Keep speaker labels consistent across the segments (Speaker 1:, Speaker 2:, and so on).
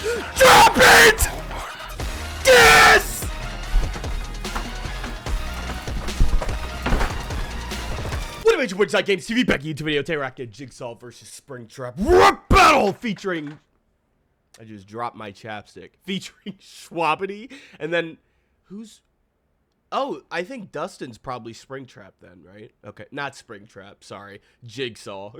Speaker 1: Drop it! Yes! What about your JosiahGAmesTV? Back into video. Today we're at Jigsaw versus Springtrap rap battle featuring. I just dropped my chapstick. Featuring Schwabity, and then who's? Oh, I think Dustin's probably Springtrap then, right? Okay, not Springtrap. Sorry, Jigsaw.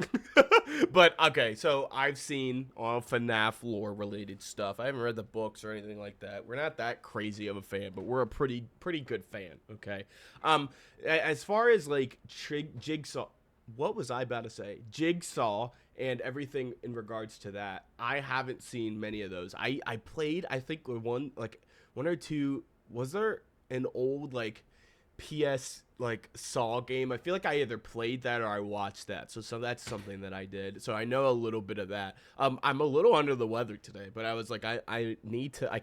Speaker 1: But okay, so I've seen all FNAF lore related stuff. I haven't read the books or anything like that. We're not that crazy of a fan, but we're a pretty good fan. Okay. As far as like Jigsaw, what was I about to say? Jigsaw and everything in regards to that. I haven't seen many of those. I played, I think one or two. Was there an old like PS like Saw game? I feel like I either played that or I watched that, so that's something that I did, so I know a little bit of that. I'm a little under the weather today, but I was like, I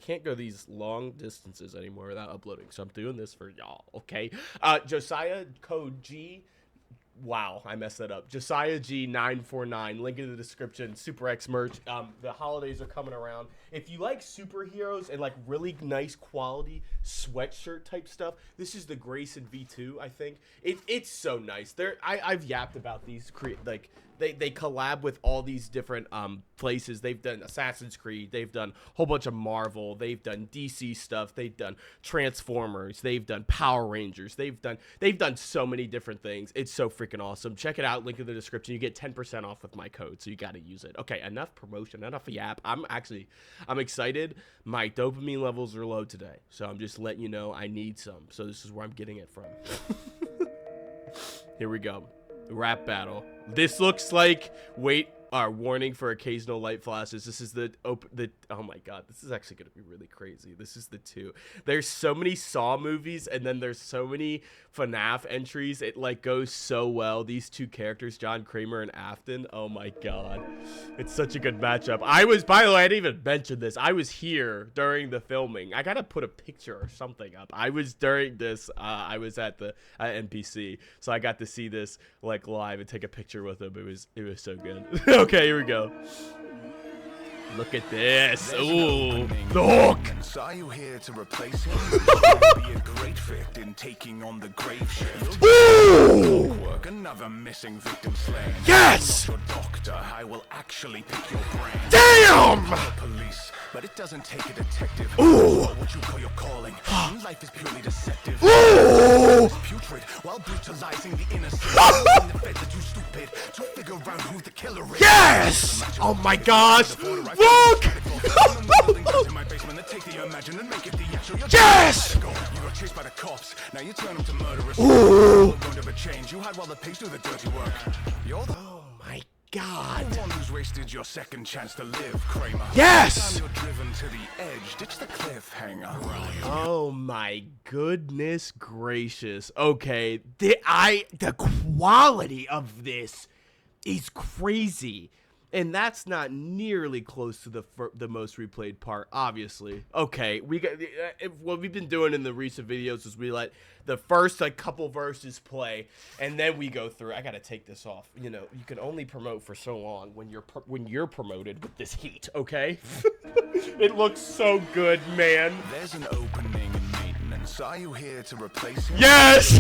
Speaker 1: can't go these long distances anymore without uploading, so I'm doing this for y'all. Okay. Josiah code G. Wow, I messed that up. JosiahG949. Link in the description. SUPERX merch. The holidays are coming around. If you like superheroes and like really nice quality sweatshirt type stuff, this is the Grayson V2. I think it's so nice. I've yapped about these. They collab with all these different places. They've done Assassin's Creed. They've done a whole bunch of Marvel. They've done DC stuff. They've done Transformers. They've done Power Rangers. They've done so many different things. It's so freaking awesome. Check it out. Link in the description. You get 10% off with my code, so you got to use it. Okay, enough promotion, enough yap. I'm excited. My dopamine levels are low today, so I'm just letting you know I need some. So this is where I'm getting it from. Here we go. Rap battle. This looks like warning for occasional light flashes. This is oh my god, this is actually gonna be really crazy. This is the 2. There's so many Saw movies, and then there's so many FNAF entries. It like goes so well. These 2 characters, John Kramer and Afton. Oh my god, it's such a good matchup. By the way, I didn't even mention this. I was here during the filming. I gotta put a picture or something up. I was during this. I was at the NPC, so I got to see this like live and take a picture with him. It was so good. Okay, here we go. Look at this. Ooh, the hook.
Speaker 2: Saw you here to replace him. Be a great fit in taking on the grave shift.
Speaker 1: Ooh.
Speaker 2: Work another missing victim slain.
Speaker 1: Yes.
Speaker 2: Your doctor, I will actually pick your brain.
Speaker 1: Damn.
Speaker 2: Police, but it doesn't take a detective.
Speaker 1: Ooh.
Speaker 2: What you call your calling. Life is purely deceptive.
Speaker 1: Ooh.
Speaker 2: Putrid while brutalizing the innocent. The feds are too stupid to figure out who the killer is.
Speaker 1: Yes. Oh my gosh. Look! Yes!
Speaker 2: You got chased by the cops. Now you turn them to murderers.
Speaker 1: Ooh!
Speaker 2: You hide while the pigs do the dirty work. You're the
Speaker 1: My god.
Speaker 2: one who's wasted your second chance to live, Kramer.
Speaker 1: Yes!
Speaker 2: You're driven to the edge. Ditch the cliffhanger.
Speaker 1: Oh my goodness gracious. Okay, the quality of this is crazy. And that's not nearly close to the most replayed part, obviously. Okay, what we've been doing in the recent videos is we let the first like couple verses play, and then we go through. I gotta take this off. You know, you can only promote for so long when you're promoted with this heat. Okay, it looks so good, man.
Speaker 2: There's an opening in maintenance. Are you here to replace him?
Speaker 1: Yes.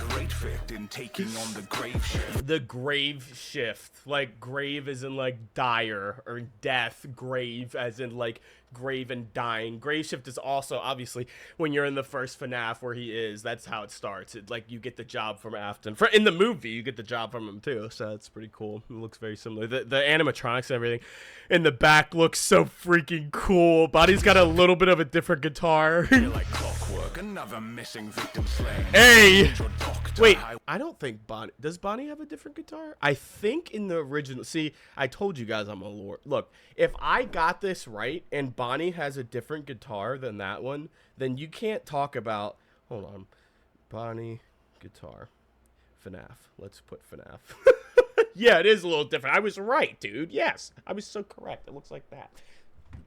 Speaker 2: Great fit in taking on the grave shift.
Speaker 1: The grave shift, like grave as in like dire, or death. Grave as in like grave and dying. Grave shift is also obviously when you're in the first FNAF where he is. That's how it starts. It like you get the job from Afton. In the movie, you get the job from him too. So that's pretty cool. It looks very similar. The animatronics and everything in the back looks so freaking cool. Bonnie's got a little bit of a different guitar.
Speaker 2: Like clockwork, another missing victim slain.
Speaker 1: Hey! Wait, I don't think Bonnie... Does Bonnie have a different guitar? I think in the original... See, I told you guys I'm a lord. Look, if I got this right and Bonnie has a different guitar than that one, then you can't talk about... Hold on. Bonnie, guitar, FNAF. Let's put FNAF. Yeah, it is a little different. I was right, dude. Yes, I was so correct. It looks like that.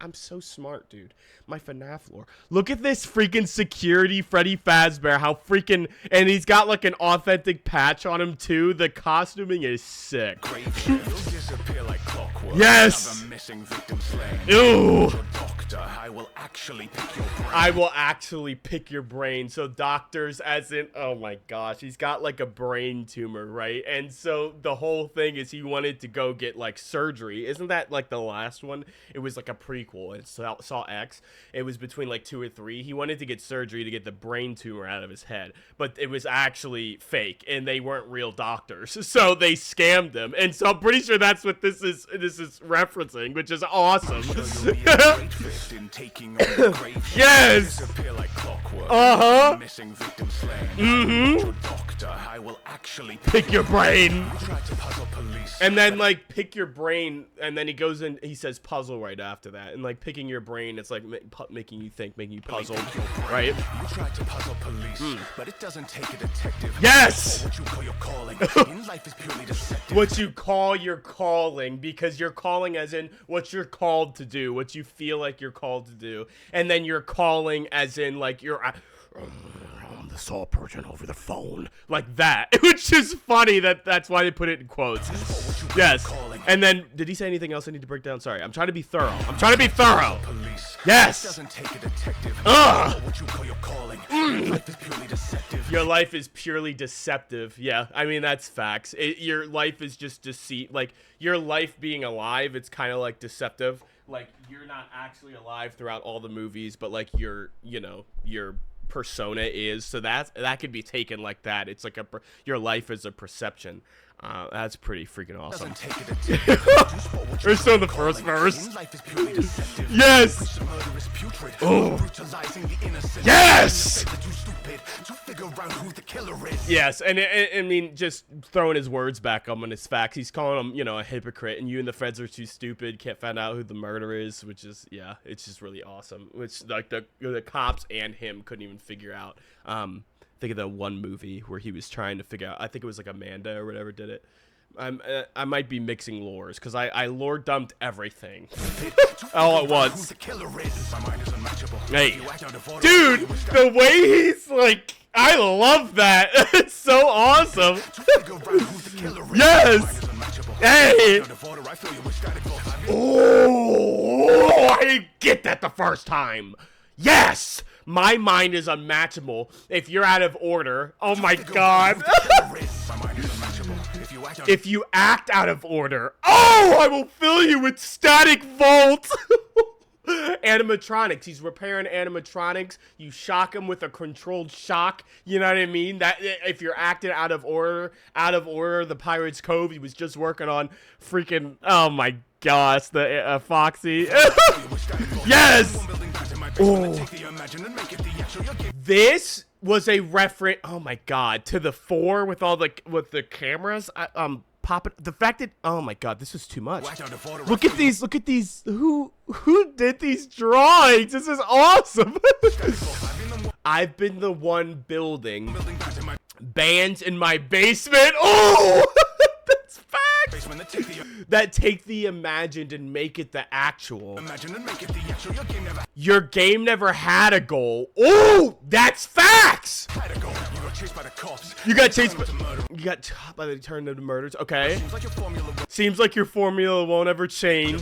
Speaker 1: I'm so smart, dude. My FNAF lore. Look at this freaking security Freddy Fazbear. How freaking... And he's got like an authentic patch on him too. The costuming is sick.
Speaker 2: Disappear like clockwork.
Speaker 1: Yes!
Speaker 2: Missing victim slain.
Speaker 1: Ew!
Speaker 2: doctor, I will actually pick your brain.
Speaker 1: I will actually pick your brain. So doctors as in, oh my gosh, he's got like a brain tumor, right? And so the whole thing is he wanted to go get like surgery. Isn't that like the last one? It was like a prequel. It saw X. It was between like 2 or 3. He wanted to get surgery to get the brain tumor out of his head, but it was actually fake and they weren't real doctors. So they scammed him. And so I'm pretty sure that's what this is referencing, which is awesome. Yes. Uh-huh.
Speaker 2: Doctor, I will actually
Speaker 1: pick your brain.
Speaker 2: You try to puzzle police.
Speaker 1: And then like pick your brain, and then he goes in, he says puzzle right after that, and like picking your brain, it's like making you think, making you puzzle, right?
Speaker 2: You try to puzzle police, but it doesn't take a detective.
Speaker 1: Yes.
Speaker 2: What you call your calling in life is purely deceptive.
Speaker 1: What you call your calling, because you're calling as in what you're called to do, what you feel like you're called to do, and then you're calling as in like you're the saw person over the phone, like that, which is funny that's why they put it in quotes. Yes. And then did he say anything else I need to break down? Sorry, I'm trying to be thorough. Yes.
Speaker 2: Doesn't take a detective.
Speaker 1: What
Speaker 2: you call your calling. Life is purely deceptive.
Speaker 1: Your life is purely deceptive. Yeah, I mean that's facts. Your life is just deceit. Like your life being alive, it's kind of like deceptive. Like you're not actually alive throughout all the movies, but like your persona is. So that could be taken like that. It's like your life is a perception. That's pretty freaking awesome. We're still in the first verse. Yes. Oh. Yes. Yes, and I mean, just throwing his words back on his facts. He's calling him, a hypocrite, and you and the feds are too stupid, can't find out who the murderer is, which is, yeah, it's just really awesome. Which like the cops and him couldn't even figure out. Think of the one movie where he was trying to figure out. I think it was like Amanda or whatever did it. I might be mixing lores because I lore dumped everything all at once. Hey, dude, the way he's like, I love that. It's so awesome. Yes. Hey. Oh, I didn't get that the first time. Yes. My mind is unmatchable. If you're out of order, oh my god. If you act out of order, oh, I will fill you with static volt. Animatronics. He's repairing animatronics. You shock him with a controlled shock. You know what I mean? That if you're acting out of order, the Pirates Cove. He was just working on freaking. Oh my gosh, the Foxy. Yes. Oh. This was a reference. Oh my god, to the 4 with all the cameras. Popping the fact that oh my god, this is too much. Look at these. Who did these drawings? This is awesome. I've been the one building bands in my basement. Oh, that's facts. That take the imagined and make it the actual. Your game never had a goal. Oh, that's facts. You got chased by you got taught by the turn of the murders. Okay. Seems like your formula won't ever change.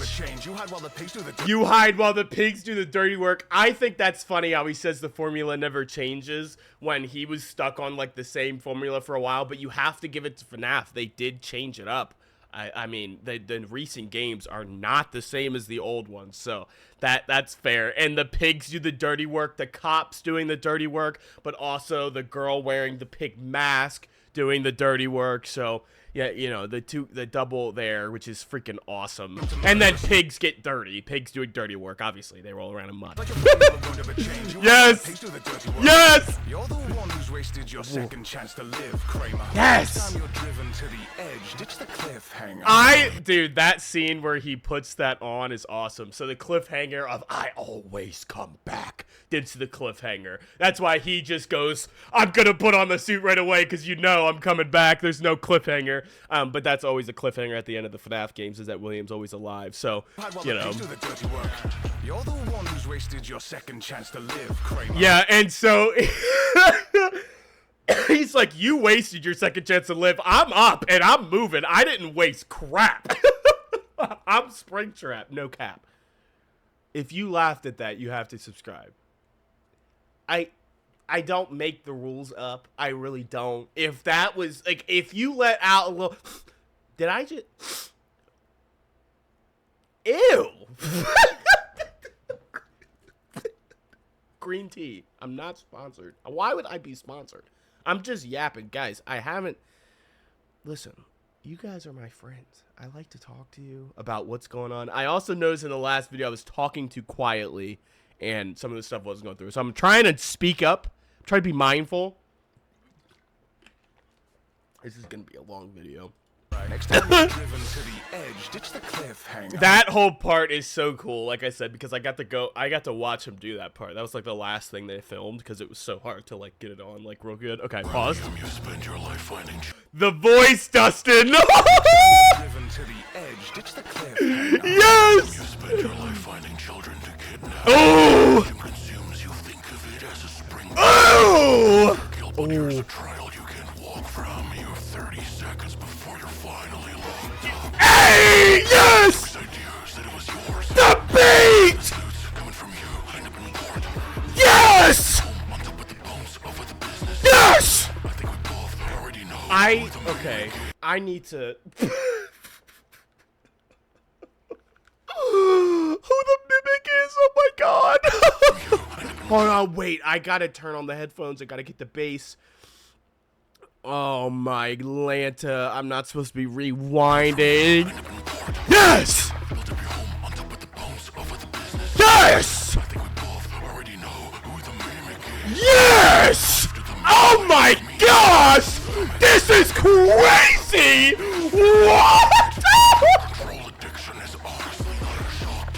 Speaker 1: You hide while the pigs do the dirty work. I think that's funny how he says the formula never changes when he was stuck on like the same formula for a while, but you have to give it to FNAF. They did change it up. I mean, the recent games are not the same as the old ones, so that's fair. And the pigs do the dirty work, the cops doing the dirty work, but also the girl wearing the pig mask doing the dirty work. So yeah, the double there, which is freaking awesome. And then pigs get dirty. Pigs doing dirty work. Obviously, they roll around in mud. Yes. Yes.
Speaker 2: You're the one who's wasted your second chance to live, Kramer.
Speaker 1: Yes.
Speaker 2: You're driven to the edge. Ditch the cliffhanger.
Speaker 1: Dude, that scene where he puts that on is awesome. So the cliffhanger of I always come back. Ditch the cliffhanger. That's why he just goes, I'm gonna put on the suit right away because I'm coming back. There's no cliffhanger. But that's always a cliffhanger at the end of the FNAF games is that William's always alive. So,
Speaker 2: You're the one who's wasted your second chance to live, Kramer.
Speaker 1: Yeah, and so he's like, you wasted your second chance to live. I'm up and I'm moving. I didn't waste crap. I'm Springtrap, no cap. If you laughed at that, you have to subscribe. I don't make the rules up. I really don't. If that was like, if you let out a little, did I just? Ew. Green tea. I'm not sponsored. Why would I be sponsored? I'm just yapping, guys. I haven't. Listen, you guys are my friends. I like to talk to you about what's going on. I also noticed in the last video I was talking too quietly, and some of the stuff wasn't going through. So I'm trying to speak up. I'm trying to be mindful. This is gonna be a long video.
Speaker 2: Next time you're driven to the edge, ditch the cliffhanger.
Speaker 1: That whole part is so cool, like I said, because I got to watch him do that part. That was like the last thing they filmed because it was so hard to like get it on like real good. Okay, pause.
Speaker 2: You spend your life finding
Speaker 1: The voice, Dustin.
Speaker 2: driven to the edge, ditch the cliffhanger.
Speaker 1: Yes.
Speaker 2: You spend your life finding children to kidnap.
Speaker 1: Oh.
Speaker 2: Consumes, you think of it as a spring.
Speaker 1: Oh.
Speaker 2: But here's a trial you can walk from. You have 30 seconds before you're finally locked up.
Speaker 1: Hey. Yes.
Speaker 2: Ideas that it was yours.
Speaker 1: The beat.
Speaker 2: Coming from you, end up in court.
Speaker 1: Yes.
Speaker 2: On top of the bones, over the business.
Speaker 1: Yes.
Speaker 2: I think we both already know.
Speaker 1: Okay. I need to. Who the mimic is? Oh my god. Hold on, wait. I gotta turn on the headphones. I gotta get the bass. Oh my Lanta. I'm not supposed to be rewinding. Yes! Yes! Yes! Oh my gosh! This is crazy! What?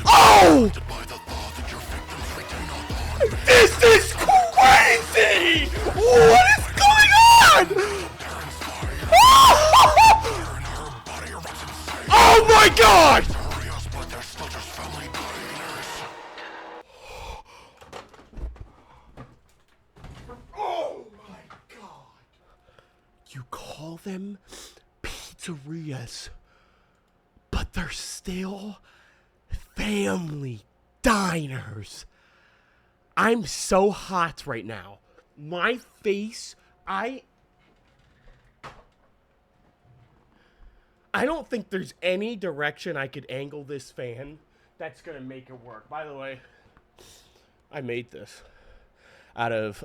Speaker 1: Oh! This is crazy! What is going on? Oh my god! Oh my god! You call them pizzerias, but they're still family diners. I'm so hot right now. My face, I don't think there's any direction I could angle this fan that's gonna make it work. By the way, I made this out of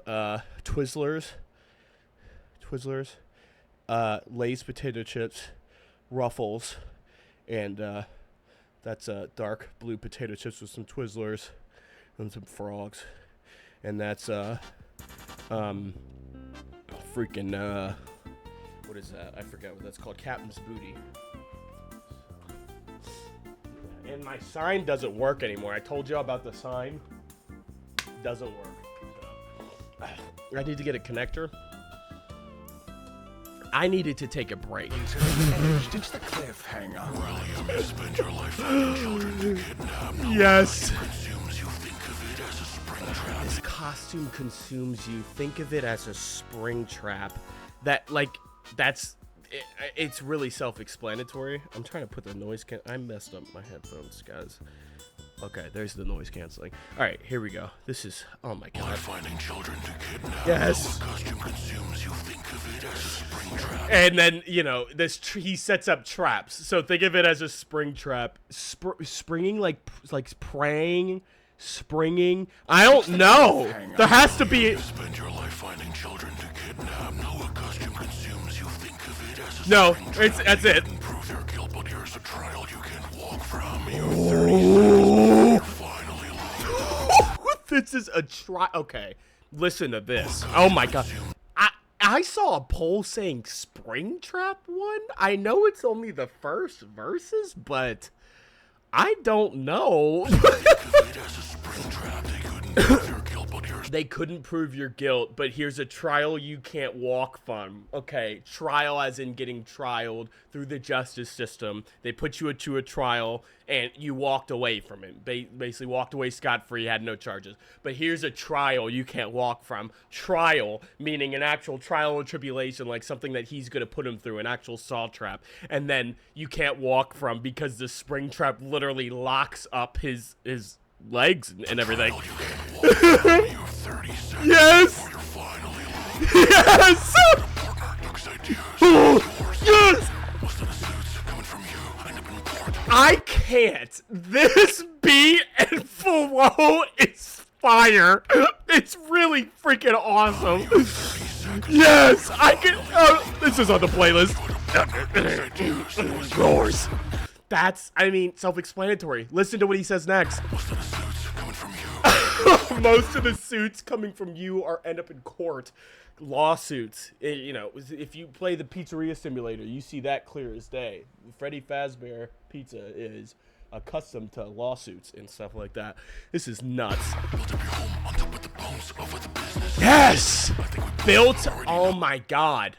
Speaker 1: Twizzlers, Lay's potato chips, Ruffles, and that's dark blue potato chips with some Twizzlers and some frogs, and that's freaking what is that? I forget what that's called. Captain's Booty. And my sign doesn't work anymore. I told you about the sign. Doesn't work. So, I need to get a connector. I needed to take a break.
Speaker 2: Ditch the cliffhanger.
Speaker 1: Yes. This costume consumes you. Think of it as a spring trap. That, like, it's really self-explanatory. I'm trying to put the noise I messed up my headphones, guys. Okay, there's the noise canceling. All right, here we go. This is, oh my god.
Speaker 2: Finding children to kidnap.
Speaker 1: Yes.
Speaker 2: Costume consumes, you think of it as a spring trap.
Speaker 1: And then, you know, he sets up traps. So think of it as a spring trap. Springing, like praying, springing. I don't know. There has to be.
Speaker 2: Spend your life finding children to kidnap. No, a costume consumes, you think of it as a
Speaker 1: No,
Speaker 2: spring trap.
Speaker 1: that's it.
Speaker 2: Prove their guilt, but here's a trial you can walk from.
Speaker 1: Oh.
Speaker 2: Finally locked.
Speaker 1: This is a try. Okay, listen to this. Oh my god. I saw a poll saying Springtrap won. I know it's only the first verses, but I don't know. They couldn't prove your guilt, but here's a trial you can't walk from. Okay, trial as in getting trialed through the justice system. They put you into a trial, and you walked away from it. Basically walked away scot-free, had no charges. But here's a trial you can't walk from. Trial, meaning an actual trial and tribulation, like something that he's going to put him through, an actual saw trap. And then you can't walk from because the spring trap literally locks up his legs and everything.
Speaker 2: You have 30 seconds
Speaker 1: Yes!
Speaker 2: before you're finally
Speaker 1: Yes!
Speaker 2: looks ideas.
Speaker 1: Oh, yes!
Speaker 2: Most of the suits coming from you end up in court.
Speaker 1: I can't. This beat and flow is fire. It's really freaking awesome. Yes, I can. This is on the playlist. Yours. That's, I mean, self-explanatory. Listen to what he says next.
Speaker 2: Most of the suits coming from you.
Speaker 1: Most of the suits coming from you are end up in court. Lawsuits. You know, if you play the pizzeria simulator, you see that clear as day. Freddy Fazbear Pizza is accustomed to lawsuits and stuff like that. This is nuts.
Speaker 2: Built up your home on top of the bones over the business.
Speaker 1: Yes!
Speaker 2: I think we
Speaker 1: Built, oh my god.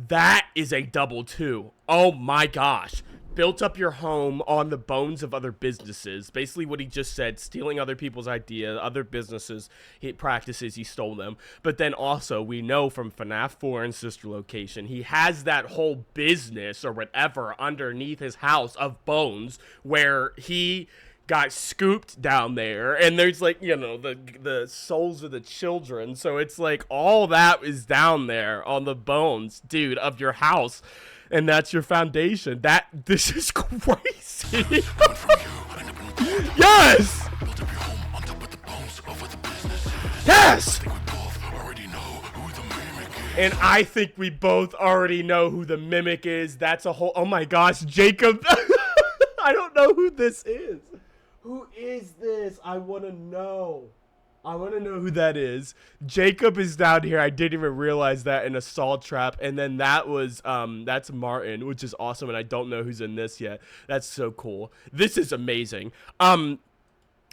Speaker 1: That is a double two. Oh my gosh. Built up your home on the bones of other businesses. Basically what he just said, stealing other people's idea, other businesses, practices, he stole them. But then also, we know from FNAF 4 and Sister Location, he has that whole business or whatever underneath his house of bones where he got scooped down there, and there's like, you know, the souls of the children. So it's like all that is down there on the bones, dude, of your house. And that's your foundation. This is crazy. Yes!
Speaker 2: built up your home on top of the bones over the business.
Speaker 1: Yes!
Speaker 2: I think we both already know who the mimic is.
Speaker 1: And I think we both already know who the mimic is. That's a whole, oh my gosh, Jacob. I don't know who this is. Who is this? I want to know. I want to know who that is. Jacob is down here. I didn't even realize that in Assault Trap. And then that was, that's Martin, which is awesome. And I don't know who's in this yet. That's so cool. This is amazing. The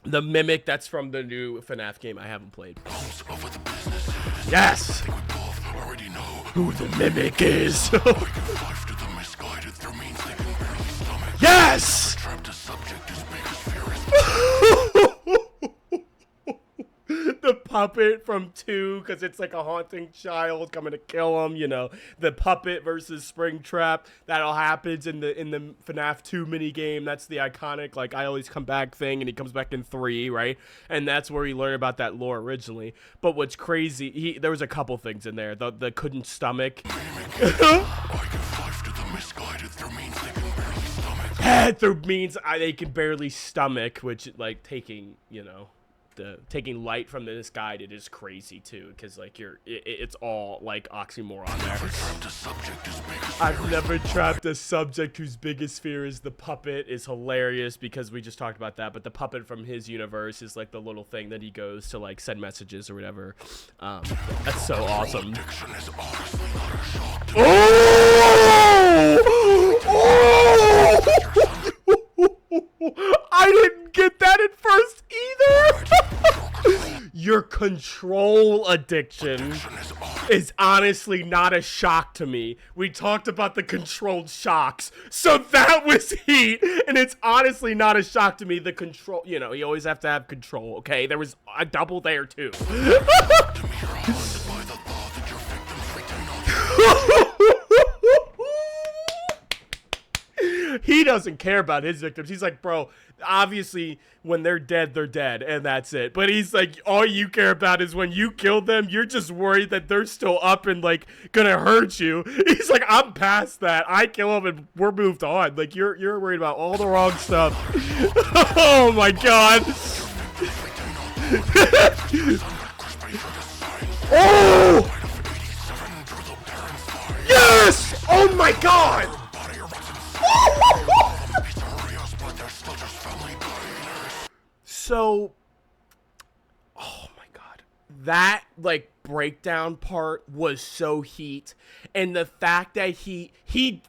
Speaker 1: Mimic, that's from the new FNAF game I haven't played.
Speaker 2: Bones over the business.
Speaker 1: Yes!
Speaker 2: We both already know
Speaker 1: Who the Mimic is.
Speaker 2: we give life to the misguided through means they can barely stomach.
Speaker 1: Yes!
Speaker 2: Trapped a subject whose biggest fear is
Speaker 1: The puppet from 2, because it's like a haunting child coming to kill him, you know. The puppet versus Springtrap, that'll happen in the FNAF 2 minigame. That's the iconic, like, I always come back thing, and he comes back in 3, right? And that's where he learned about that lore originally. But what's crazy, there was a couple things in there. The couldn't stomach.
Speaker 2: I give life to the misguided through means they can barely stomach.
Speaker 1: Through means they can barely stomach, which, like, taking, you know, taking light from the misguided is crazy too, because like it's all like oxymoron there. I've never trapped a subject whose biggest fear is the puppet is hilarious, because we just talked about that. But the puppet from his universe is like the little thing that he goes to like send messages or whatever. That's so awesome. I didn't get that at first either. Your control addiction is honestly not a shock to me. We talked about the controlled shocks, so that was heat, and it's honestly not a shock to me. The control, you know, you always have to have control, okay? There was a double there too. He doesn't care about his victims. He's like, bro, obviously when they're dead, and that's it. But he's like, all you care about is when you kill them, you're just worried that they're still up and like gonna hurt you. He's like, I'm past that. I kill them and we're moved on. Like you're worried about all the wrong stuff. Oh my god. Oh! Yes! Oh my god! So, oh my god, that like breakdown part was so heat, and the fact that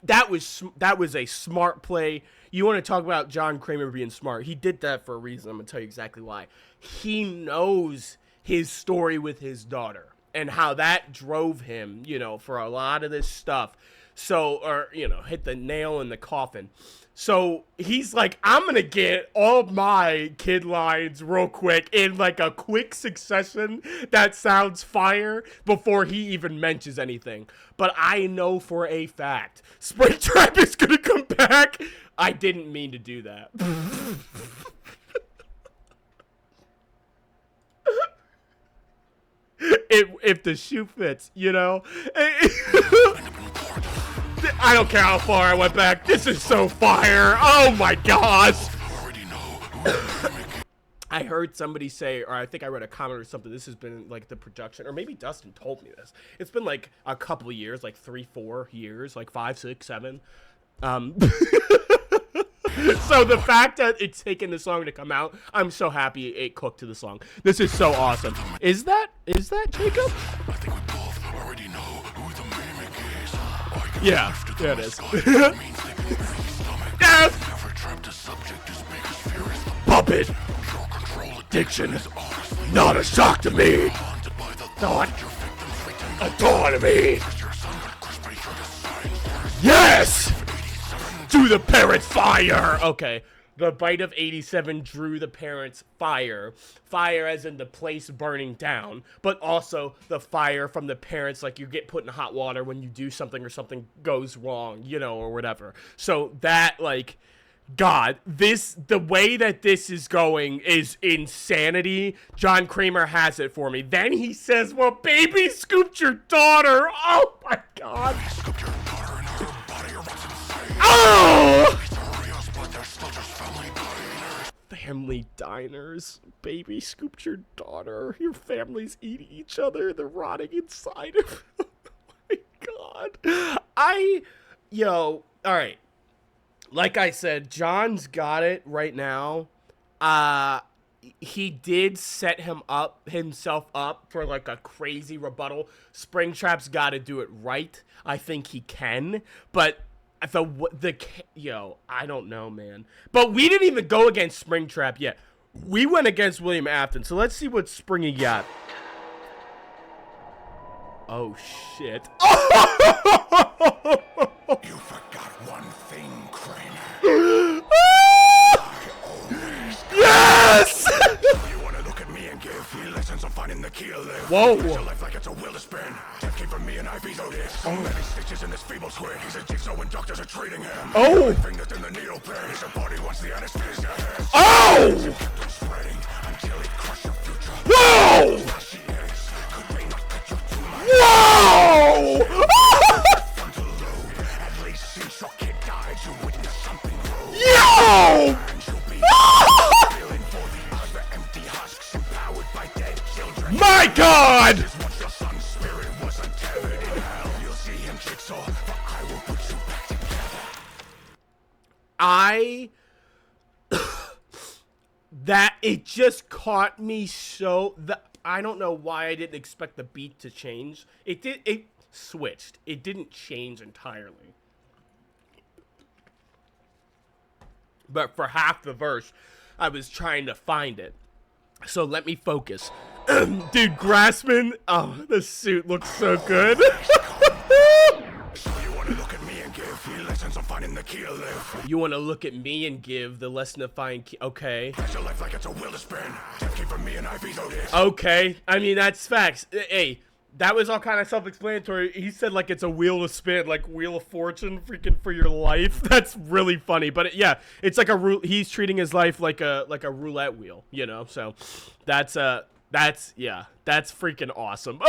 Speaker 1: that was a smart play. You want to talk about John Kramer being smart? He did that for a reason. I'm gonna tell you exactly why. He knows his story with his daughter and how that drove him, you know, for a lot of this stuff. So, or, you know, hit the nail in the coffin. So he's like, I'm going to get all my kid lines real quick in like a quick succession that sounds fire before he even mentions anything. But I know for a fact, Springtrap is going to come back. I didn't mean to do that. if the shoe fits, you know. I don't care how far I went back. This is so fire. Oh my gosh. I heard somebody say, or I think I read a comment or something, this has been like the production, or maybe Dustin told me this. It's been like a couple of years, like 3-4 years, like 5, 6, 7. So the fact that it's taken the song to come out, I'm so happy it cooked to the song. This is so awesome. Is that Jacob?
Speaker 2: I think we both already know who the mimic is.
Speaker 1: Yeah, there it is. Yes!
Speaker 2: Never trapped a subject as big as fear is the
Speaker 1: Puppet!
Speaker 2: pure control
Speaker 1: Addiction is not a shock to me.
Speaker 2: haunted by the
Speaker 1: Not
Speaker 2: your victims return.
Speaker 1: a dawn to me.
Speaker 2: Your son got crispy through the signs.
Speaker 1: Yes! To the parents' fire! Okay. The bite of 87 drew the parents' fire. Fire as in the place burning down. But also the fire from the parents, like you get put in hot water when you do something or something goes wrong, you know, or whatever. So that, like, God, the way that this is going is insanity. John Kramer has it for me. Then he says, well, baby scooped your daughter. Oh my God.
Speaker 2: Scooped your daughter and her body erupts insane.
Speaker 1: Oh!
Speaker 2: Furious, but they're still just family diners.
Speaker 1: Family diners. Baby scooped your daughter. Your families eating each other. They're rotting inside of oh my God. All right. Like I said, John's got it right now. He did set himself up for like a crazy rebuttal. Springtrap's got to do it right. I think he can, but I don't know, man. But we didn't even go against Springtrap yet. We went against William Afton. So let's see what Springy got. Oh shit.
Speaker 2: You forgot one thing, Kramer.
Speaker 1: Yes!
Speaker 2: You wanna look at me and give me lessons on finding the key to live.
Speaker 1: Whoa.
Speaker 2: Live your life like it's a wheel to spin. Death came from me and I vetoed it. So many stitches in this feeble squid. He's a jigsaw when doctors are treating him.
Speaker 1: Oh!
Speaker 2: Fingers in the needle pit. His body wants the anesthesia.
Speaker 1: Oh!
Speaker 2: Kept on spreading until it crushed your future.
Speaker 1: Whoa!
Speaker 2: Now she is. Could they not cut you too much?
Speaker 1: Whoa!
Speaker 2: Frontal lobe. At least since your kid died, you witnessed something wrong.
Speaker 1: Yo!
Speaker 2: And you'll be feeling for the other empty husks empowered by dead children.
Speaker 1: My God!
Speaker 2: Once your son's spirit was untethered in hell, you'll see him jigsaw, but I will put you back together.
Speaker 1: That it just caught me so I don't know why I didn't expect the beat to change. It switched. It didn't change entirely. But for half the verse, I was trying to find it. So let me focus. Dude, Grassman, oh, the suit looks so good.
Speaker 2: So you wanna look at me and give me lessons on finding the key to live.
Speaker 1: You want to look at me and give the lesson to find okay.
Speaker 2: Live your life like it's a wheel to spin. Death came from me and I vetoed it.
Speaker 1: Okay, I mean, that's facts. Hey, that was all kind of self-explanatory. He said, like, it's a wheel to spin, like Wheel of Fortune freaking for your life. That's really funny. But, yeah, it's like he's treating his life like a roulette wheel, you know? So, that's freaking awesome.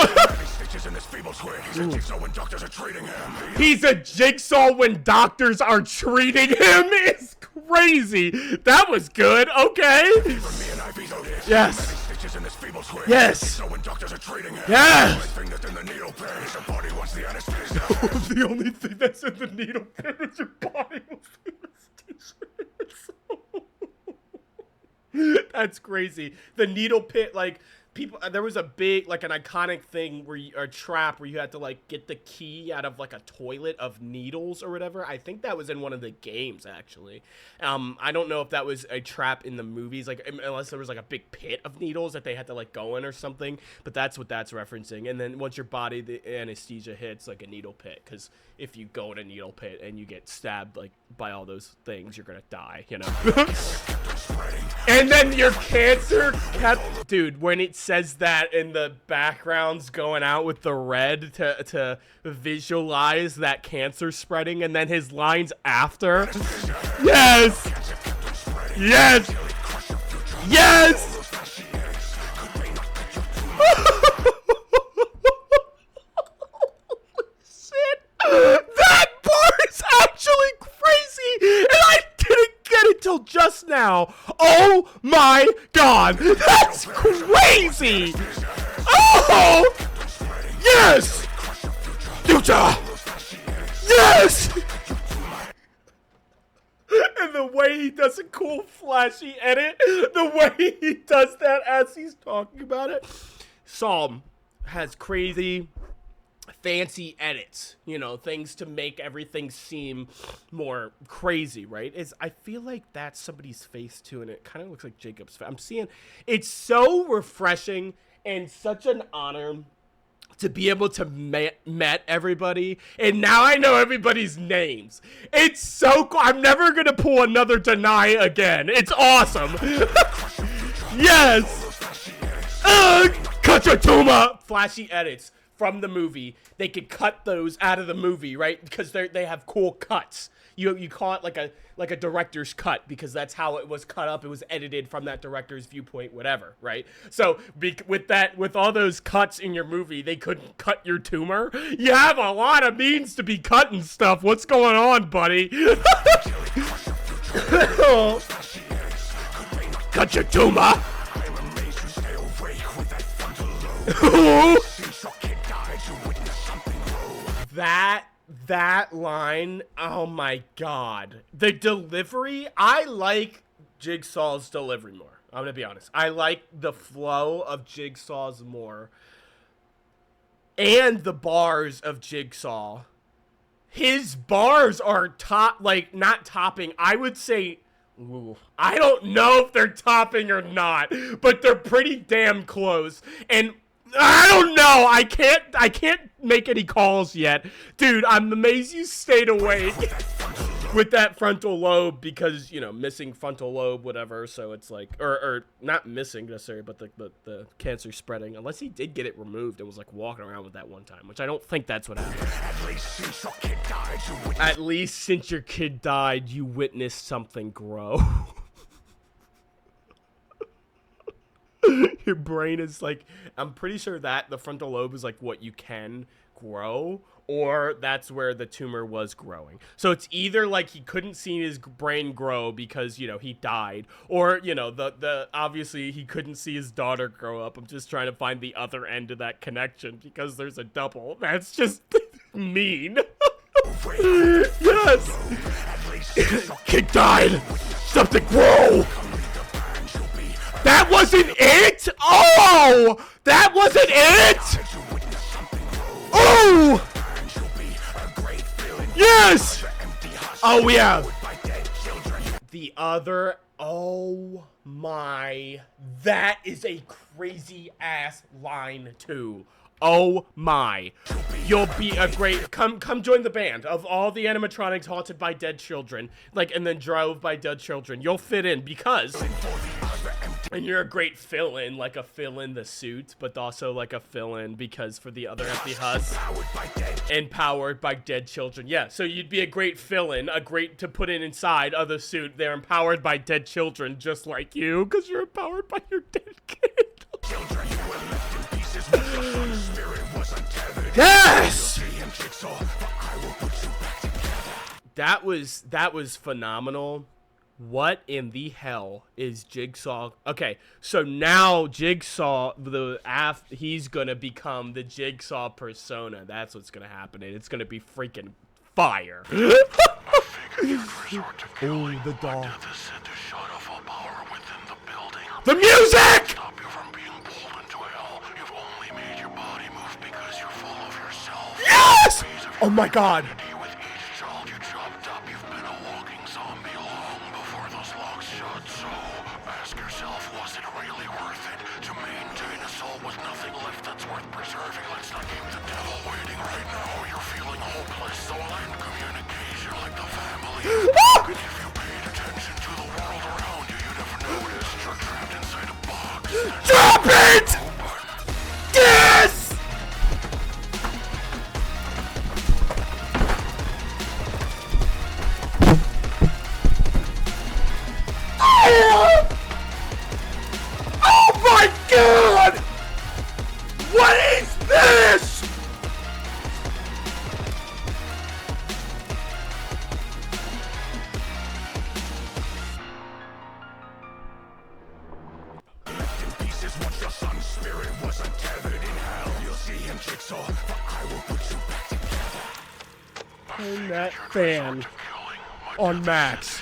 Speaker 2: Stitches in this feeble squid. He's a jigsaw when doctors are treating him.
Speaker 1: He's a jigsaw when doctors are treating him. It's crazy. That was good. Okay.
Speaker 2: From me and I vetoed it.
Speaker 1: Yes.
Speaker 2: Stitches in this feeble squid.
Speaker 1: Yes.
Speaker 2: Jigsaw when doctors are treating him.
Speaker 1: Yes.
Speaker 2: Fingers in the needle pit. His body wants the anesthesia.
Speaker 1: The only thing that's in the needle pit is your body. That's crazy. The needle pit, like, people, there was a big, like, an iconic thing where a trap where you had to, like, get the key out of, like, a toilet of needles or whatever. I think that was in one of the games, actually. I don't know if that was a trap in the movies, like, unless there was, like, a big pit of needles that they had to, like, go in or something. But that's what that's referencing. And then once your body, the anesthesia hits, like, a needle pit. Because if you go in a needle pit and you get stabbed, like, by all those things, you're gonna die, you know? And then your cancer kept, dude, when it says that in the background's going out with the red to visualize that cancer spreading, and then his lines after. Yes! Yes! Yes! God, that's crazy! Oh! Yes! Future! Yes! And the way he does a cool flashy edit, the way he does that as he's talking about it. Psalm has crazy fancy edits, you know, things to make everything seem more crazy, right? I feel like that's somebody's face too, and it kind of looks like Jacob's face. I'm seeing, it's so refreshing and such an honor to be able to met everybody, and now I know everybody's names. It's so cool. I'm never gonna pull another deny again. It's awesome. Yes. Kachatuma. Flashy edits from the movie. They could cut those out of the movie, right? Because they have cool cuts. You call it like a director's cut, because that's how it was cut up. It was edited from that director's viewpoint, whatever, right? So with all those cuts in your movie, they couldn't cut your tumor. You have a lot of means to be cutting stuff. What's going on, buddy? Cut your tumor. That line, oh my God. The delivery, I like Jigsaw's delivery more. I'm gonna be honest. I like the flow of Jigsaw's more. And the bars of Jigsaw. His bars are not topping. I would say, ooh, I don't know if they're topping or not, but they're pretty damn close. And I don't know. I can't make any calls yet. Dude, I'm amazed you stayed awake with that frontal lobe, because, you know, missing frontal lobe, whatever. So it's like, or not missing necessarily, but the cancer spreading. Unless he did get it removed and was like walking around with that one time, which I don't think that's what happened. At least since your kid died, you witnessed something grow. Your brain is like, I'm pretty sure that the frontal lobe is like what you can grow, or that's where the tumor was growing. So it's either like he couldn't see his brain grow because, you know, he died, or, you know, the obviously he couldn't see his daughter grow up. I'm just trying to find the other end of that connection, because there's a double. That's just mean. Yes. Kid died. Something grow. That wasn't it? Oh! That wasn't it? Oh! Yes! Oh, yeah. The other, oh my. That is a crazy ass line too. Oh my. You'll be a great, come join the band of all the animatronics haunted by dead children, like, and then drove by dead children. You'll fit in, because, and you're a great fill-in, like a fill-in the suit, but also like a fill-in because for the other empty husk, empowered by dead children. Yeah, so you'd be a great fill-in, a great to put in inside of the suit. They're empowered by dead children, just like you, because you're empowered by your dead kid. Yes! That was phenomenal. What in the hell is Jigsaw? Okay, so now Jigsaw, he's gonna become the Jigsaw persona. That's what's gonna happen, and it's gonna be freaking fire. Oh, the dog. The music! Stop you from being pulled into hell. You've only made your body move because you're full of yourself. Yes! Oh my God. With each child you chopped up, you've been a walking zombie long before those locks shut. So ask yourself, was it really worth it to maintain a soul with nothing left that's worth preserving? Let's not keep the devil waiting right now. You're feeling hopeless, so I'll end communication like the family. If you paid attention to the world around you, you'd have noticed you're trapped inside a box. Drop it! Yes! Oh my God! What is this?
Speaker 2: pieces once your son's spirit was untethered in hell. You'll see him Jigsaw, but I will put you back together.
Speaker 1: Turn that fan on max.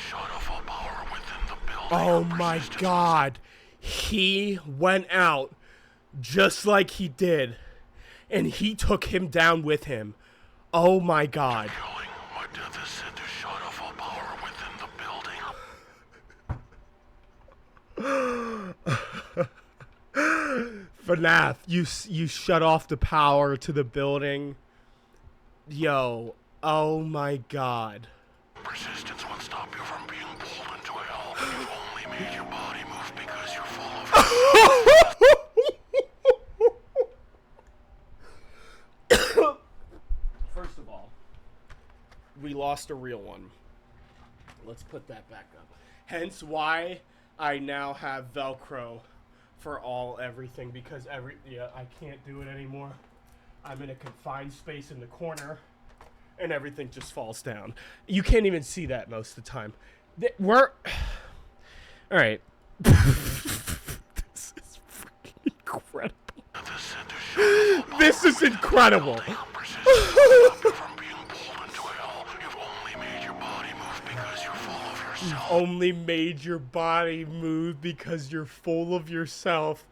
Speaker 1: Oh my god. He went out just like he did, and he took him down with him. Oh my god.
Speaker 2: My death is said to shut off all power within the building.
Speaker 1: FNAF, you shut off the power to the building. Yo, oh my god.
Speaker 2: Persistence won't stop you from being pulled into hell. You've only made your body move because you're full of
Speaker 1: First of all, we lost a real one. Let's put that back up. Hence why I now have Velcro for everything, because I can't do it anymore. I'm in a confined space in the corner, and everything just falls down. You can't even see that most of the time. All right. This is freaking incredible. This is incredible. Only made your body move because you're full of yourself.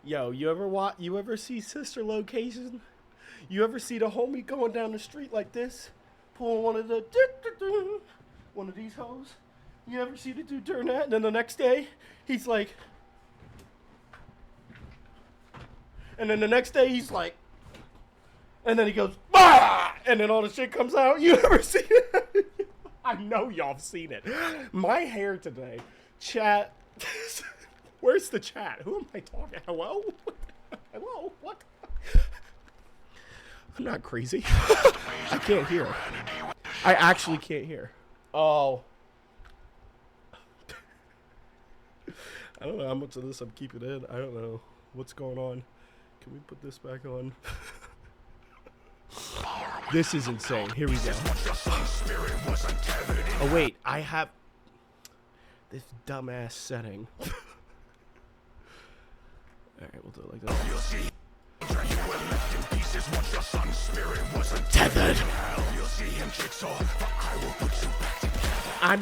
Speaker 1: Yo, you ever see Sister Location? You ever see the homie going down the street like this, pulling one of these hoes? You ever see the dude turn that, and then the next day he's like, and then the next day he's like, and then he goes, bah! And then all the shit comes out. You ever see it? I know y'all have seen it. My hair today, chat. Where's the chat? Who am I talking? Hello? Hello? What? I'm not crazy. I can't hear. I actually can't hear. Oh. I don't know how much of this I'm keeping in. I don't know what's going on. Can we put this back on? This is insane. Here we go. Oh wait, I have this dumbass setting. Alright, we'll do it like this. Tethered. I'm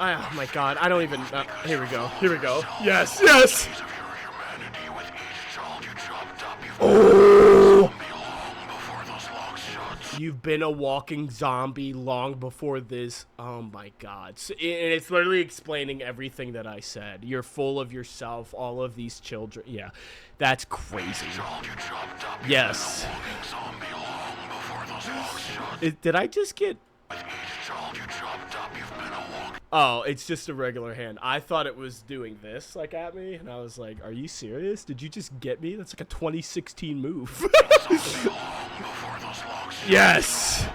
Speaker 1: oh my god, I don't even here we go. Here we go. Yes, yes. Oh. You've been a walking zombie long before this. Oh my god. So, and it's literally explaining everything that I said. You're full of yourself, all of these children. Yeah, that's crazy. Yes. Did I just get... Oh, it's just a regular hand. I thought it was doing this, like, at me, and I was like, are you serious? Did you just get me? That's like a 2016 move. Yes!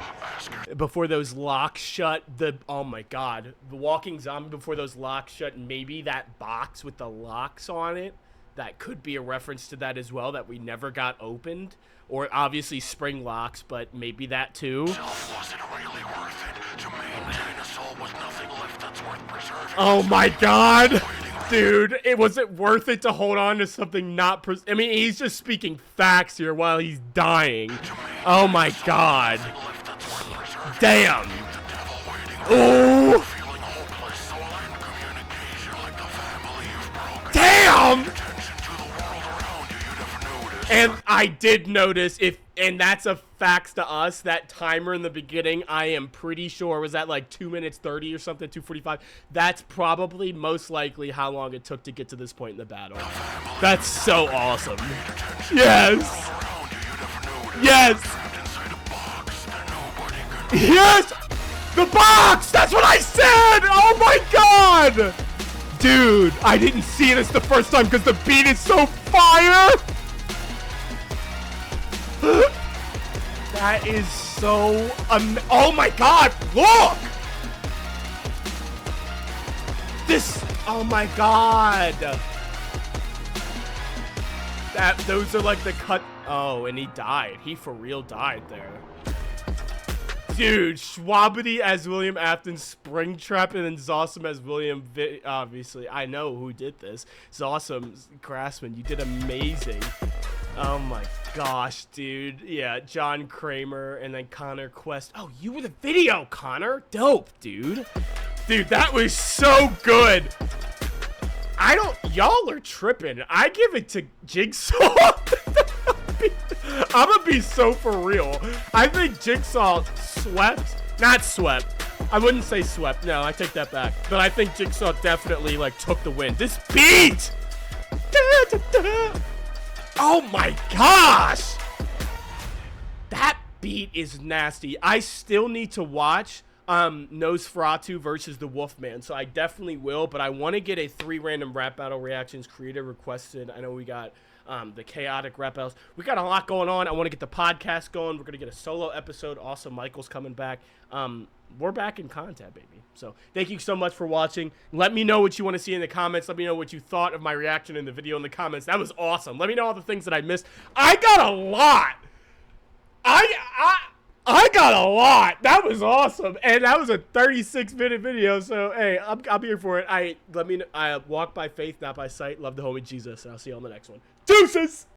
Speaker 1: Before those locks shut, oh my god, the walking zombie before those locks shut, maybe that box with the locks on it, that could be a reference to that as well, that we never got opened. Or obviously spring locks, but maybe that too.
Speaker 2: Was it really worth it to maintain a soul with nothing left that's worth preserving?
Speaker 1: Oh my god! Dude, was it worth it to hold on to something not I mean, he's just speaking facts here while he's dying. Oh my god. Damn. Oh! Damn! And I did notice and that's a fact to us, that timer in the beginning, I am pretty sure was at like 2 minutes 30 or something, 2:45. That's probably most likely how long it took to get to this point in the battle. That's so awesome. Yes. Yes. Yes. The box. That's what I said. Oh my god. Dude, I didn't see it as the first time because the beat is so fire. That is so oh my god, look! This, oh my god. Those are like the cut, oh, and he died. He for real died there. Dude, Schwabity as William Afton, Springtrap, and then Zawsome as William. Obviously, I know who did this. Zawsome, Grassman, you did amazing. Oh my gosh, dude. Yeah, John Kramer and then Connor Quest. Oh, you were the video, Connor. Dope, dude. Dude, that was so good. Y'all are tripping. I give it to Jigsaw. I'm gonna be so for real. I think Jigsaw not swept. I wouldn't say swept. No, I take that back. But I think Jigsaw definitely like took the win. This beat. Oh my gosh. That beat is nasty. I still need to watch Nosferatu versus the Wolfman, so I definitely will, but I want to get a 3 random rap battle reactions creator requested. I know we got the chaotic rap battles. We got a lot going on. I want to get the podcast going. We're going to get a solo episode. Also, Michael's coming back. We're back in content, baby. So thank you so much for watching. Let me know what you want to see in the comments. Let me know what you thought of my reaction in the video in the comments. That was awesome. Let me know all the things that I missed. I got a lot. I got a lot. That was awesome, and that was a 36-minute video. So hey, I'm here for it. I walk by faith, not by sight. Love the homie Jesus, and I'll see you on the next one. Deuces.